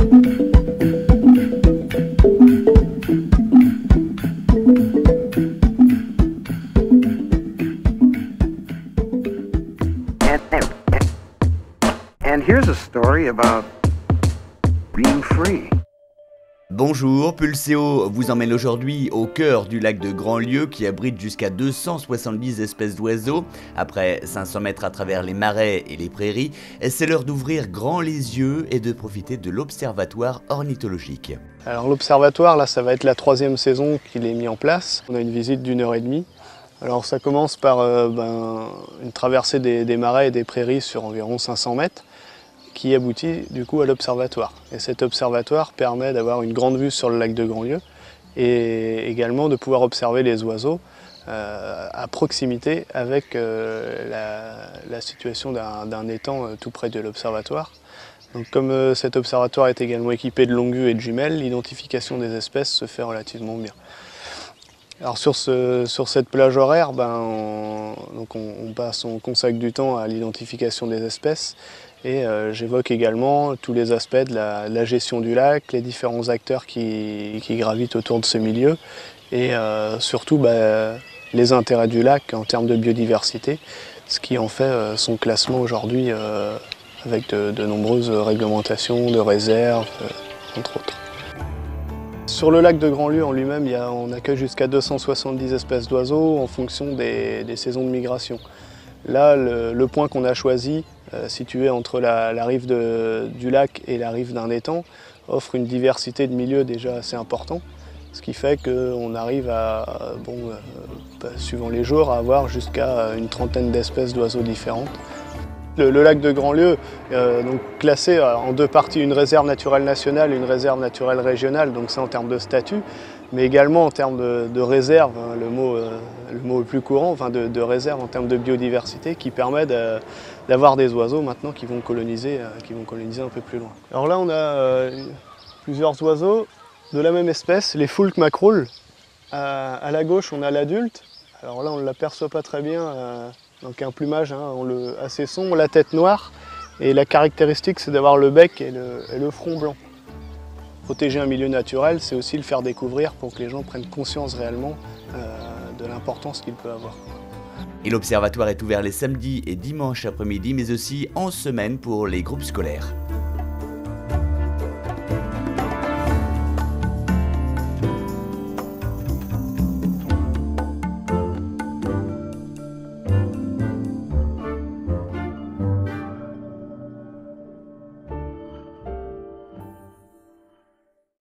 And here's a story about being free. Bonjour, Pulseo vous emmène aujourd'hui au cœur du lac de Grandlieu qui abrite jusqu'à 270 espèces d'oiseaux. Après 500 mètres à travers les marais et les prairies, c'est l'heure d'ouvrir grand les yeux et de profiter de l'observatoire ornithologique. Alors l'observatoire, là, ça va être la 3e saison qu'il est mis en place. On a une visite d'1h30. Alors ça commence par une traversée des marais et des prairies sur environ 500 mètres qui aboutit du coup à l'observatoire. Et cet observatoire permet d'avoir une grande vue sur le lac de Grandlieu et également de pouvoir observer les oiseaux à proximité avec la situation d'un étang tout près de l'observatoire. Donc, comme cet observatoire est également équipé de longues vues et de jumelles, l'identification des espèces se fait relativement bien. Alors sur cette plage horaire, on consacre du temps à l'identification des espèces et j'évoque également tous les aspects de la gestion du lac, les différents acteurs qui gravitent autour de ce milieu et surtout les intérêts du lac en termes de biodiversité, ce qui en fait son classement aujourd'hui avec de nombreuses réglementations, de réserves, entre autres. Sur le lac de Grandlieu en lui-même, on accueille jusqu'à 270 espèces d'oiseaux en fonction des saisons de migration. Là, le point qu'on a choisi, situé entre la rive du lac et la rive d'un étang, offre une diversité de milieux déjà assez importante, ce qui fait qu'on arrive à, suivant les jours, à avoir jusqu'à une trentaine d'espèces d'oiseaux différentes. Le lac de Grandlieu, donc classé en 2 parties, une réserve naturelle nationale et une réserve naturelle régionale, donc ça en termes de statut, mais également en termes de réserve, hein, le mot le plus courant, de réserve en termes de biodiversité, qui permet d'avoir des oiseaux maintenant qui vont coloniser un peu plus loin. Alors là on a plusieurs oiseaux de la même espèce, les Foulques macroules. À la gauche on a l'adulte, alors là on ne l'aperçoit pas très bien. Donc un plumage assez sombre, la tête noire, et la caractéristique c'est d'avoir le bec et le front blanc. Protéger un milieu naturel, c'est aussi le faire découvrir pour que les gens prennent conscience réellement de l'importance qu'il peut avoir. Et l'observatoire est ouvert les samedis et dimanches après-midi, mais aussi en semaine pour les groupes scolaires.